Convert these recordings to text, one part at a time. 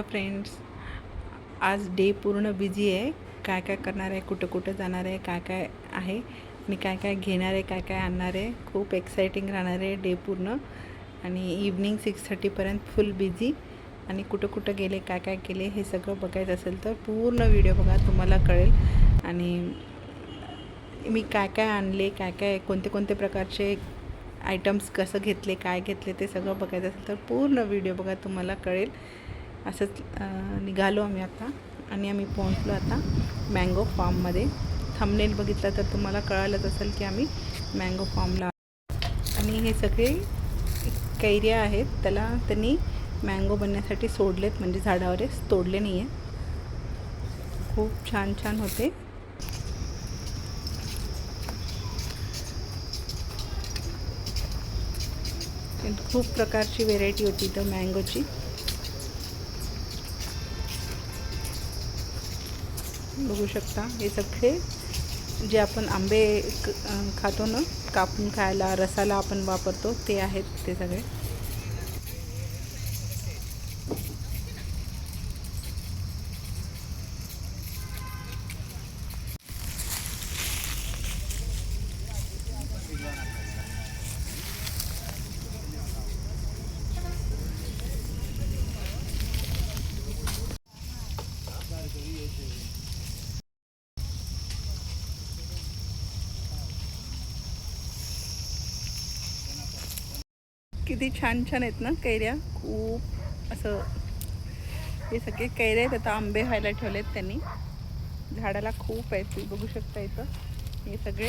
Hello friends, आज day पूर्ण busy आहे. काय काय करणार आहे, कुठं कुठं जाणार आहे, काय काय आहे आणि काय काय घेणार आहे, काय काय आणणार आहे. खूप एक्साइटिंग राहणार आहे डे पूर्ण. आणि इव्हनिंग 6:30पर्यंत फुल बिझी. आणि कुठं कुठं गेले, काय काय केले, हे सगळं बघायचं असेल तर पूर्ण व्हिडिओ बघा, तुम्हाला कळेल. आणि मी काय काय आणले, काय काय कोणते कोणते प्रकारचे आयटम्स कसं घेतले, काय घेतले, ते सगळं बघायचं असेल तर पूर्ण व्हिडिओ बघा, तुम्हाला कळेल. असंच निघालो आम्ही आता आणि आम्ही पोहोचलो आता मँगो फार्ममध्ये. थंबनेल बघितलं तर तुम्हाला कळालंच असेल की आम्ही मँगो फार्मला. आणि हे सगळे कैऱ्या आहेत, त्याला त्यांनी मँगो बनण्यासाठी सोडलेत, म्हणजे झाडावरच तोडले नाही आहे. खूप छान छान होते. खूप प्रकारची व्हेरायटी होती इथं मँगोची. बघू शकता, हे सगळे जे आपण आंबे खातो ना, कापून खायला, रसाला आपण वापरतो, ते आहेत ते सगळे. किती छान छान आहेत ना कैऱ्या. खूप असं हे सगळे कैऱ्या आहेत. आता आंबे व्हायला ठेवलेत त्यांनी. झाडाला खूप आहेत, तुम्ही बघू शकता इथं. हे सगळे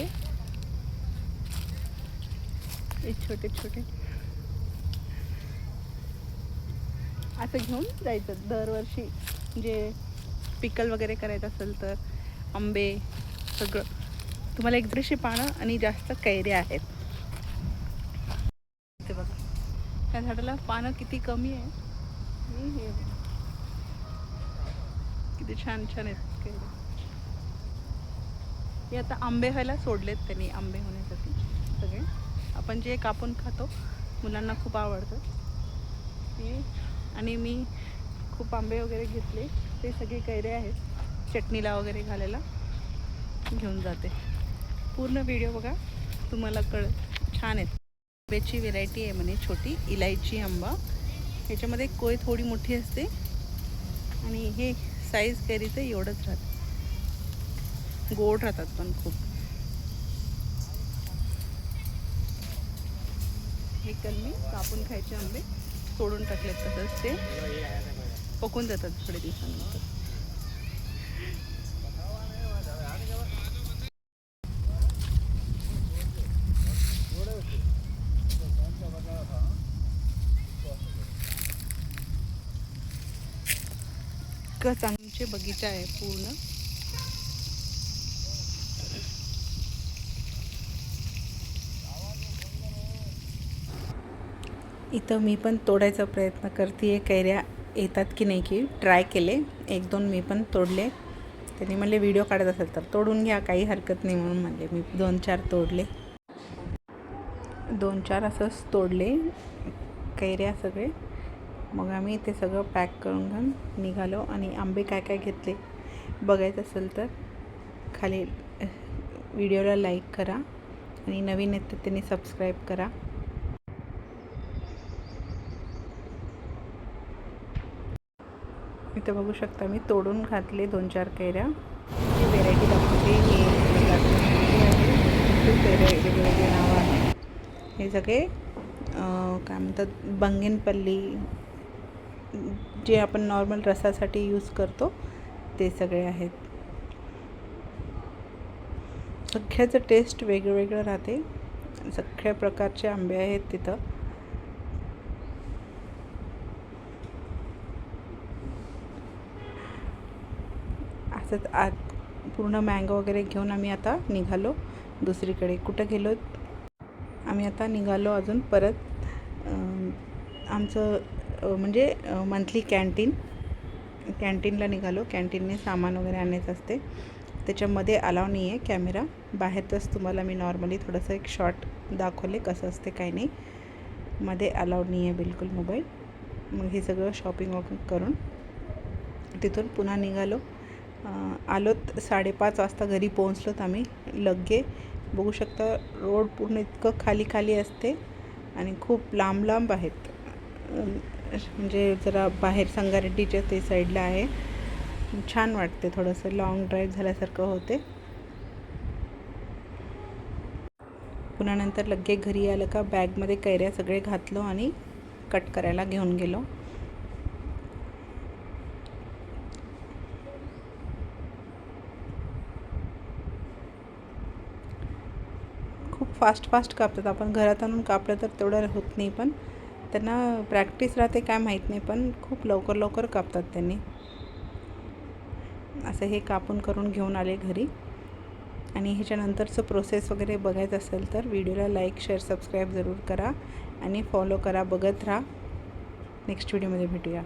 हे छोटे छोटे असं घेऊन जायचं दरवर्षी. जे पिकल वगैरे करायचं असेल तर आंबे सगळं. तुम्हाला एक दृश्य पानं आणि जास्त कैऱ्या आहेत ते बघा. त्या झाडाला पानं किती कमी आहे. हे किती छान छान आहेत कैऱ्या. हे आता आंबे व्हायला सोडलेत त्यांनी, आंबे होण्यासाठी सगळे. आपण जे कापून खातो, मुलांना खूप आवडतं हे. आणि मी खूप आंबे वगैरे घेतले, ते सगळे कैरे आहेत. चटणीला वगैरे घालायला घेऊन जाते. पूर्ण व्हिडिओ बघा, तुम्हाला छान आहेत. आंब्याची व्हेरायटी आहे म्हणे, छोटी इलायची आंबा. ह्याच्यामध्ये कोय थोडी मोठी असते आणि हे साईज कैरीचं एवढंच राहतं. गोड राहतात पण खूप. हे कलमी कापून खायचे आंबे सोडून टाकलेत, तसंच ते पकून जातात थोडे दिवसानंतर. चांगचे बगीचा आहे पूर्ण. इथं मी पण तोडायचा प्रयत्न करते. कैऱ्या येतात की नाही की ट्राय केले, 1-2 मी पण तोडले. त्यांनी म्हणले व्हिडिओ काढत असेल तर तोडून घ्या, काही हरकत नाही म्हणून म्हणले. मी 2-4 तोडले, 2-4 असंच तोडले कैऱ्या सगळे. मग आम्ही ते सगळं पॅक करून घेऊन निघालो. आणि आंबे काय काय घेतले बघायचं असेल तर खाली व्हिडिओला लाईक करा आणि नवीन येतं त्यांनी सबस्क्राईब करा. इथं बघू शकता, मी तोडून घातले 2-4 कैऱ्या. ही व्हेरायटी दाखवते. हे खूप वेगवेगळे नावं आहेत. हे सगळे काय म्हणतात, बंगनपल्ली, जे आपण नॉर्मल रसासाठी यूज करतो ते सगळे आहेत. सगळ्याचं टेस्ट वेगळं वेगळं राहते. सगळ्या प्रकारचे आंबे आहेत तिथं. असंच आज पूर्ण मँगो वगैरे घेऊन आम्ही आता निघालो दुसरीकडे. कुठं गेलो आम्ही आता, निघालो अजून परत आमचं म्हणजे मंथली कॅन्टीनला निघालो. कॅन्टीनने सामान वगैरे आणायचं असते, त्याच्यामध्ये अलाव नाही आहे कॅमेरा. बाहेरच तुम्हाला मी नॉर्मली थोडंसं एक शॉट दाखवले कसं असते काही नाही. मध्ये अलाउड नाही आहे बिलकुल मोबाईल. मग हे सगळं शॉपिंग वगैरे करून तिथून पुन्हा निघालो. आलोत 5:30 वाजता घरी पोहोचलोत आम्ही. लग्गे बघू शकता, रोड पूर्ण इतकं खाली खाली असते आणि खूप लांब लांब आहेत. म्हणजे जरा बाहेर संगारेड्डीच्या ते साईडला आहे. छान वाटते, थोडंसं लॉंग ड्राईव्ह झाल्यासारखं होते. पुन्हा नंतर लग्गे घरी आलं का बॅगमध्ये कैऱ्या सगळे घातलो आणि कट करायला घेऊन गेलो. खूप फास्ट कापतात. आपण घरात आणून कापलं तर तेवढं होत नाही, पण त्यांना प्रॅक्टिस राहते काय माहीत नाही, पण खूप लवकर कापतात त्यांनी. असं हे कापून करून घेऊन आले घरी. आणि ह्याच्यानंतरचं प्रोसेस वगैरे बघायचं असेल तर व्हिडिओला लाईक, शेअर, सबस्क्राईब जरूर करा आणि फॉलो करा. बघत राहा. नेक्स्ट व्हिडिओमध्ये भेटूया.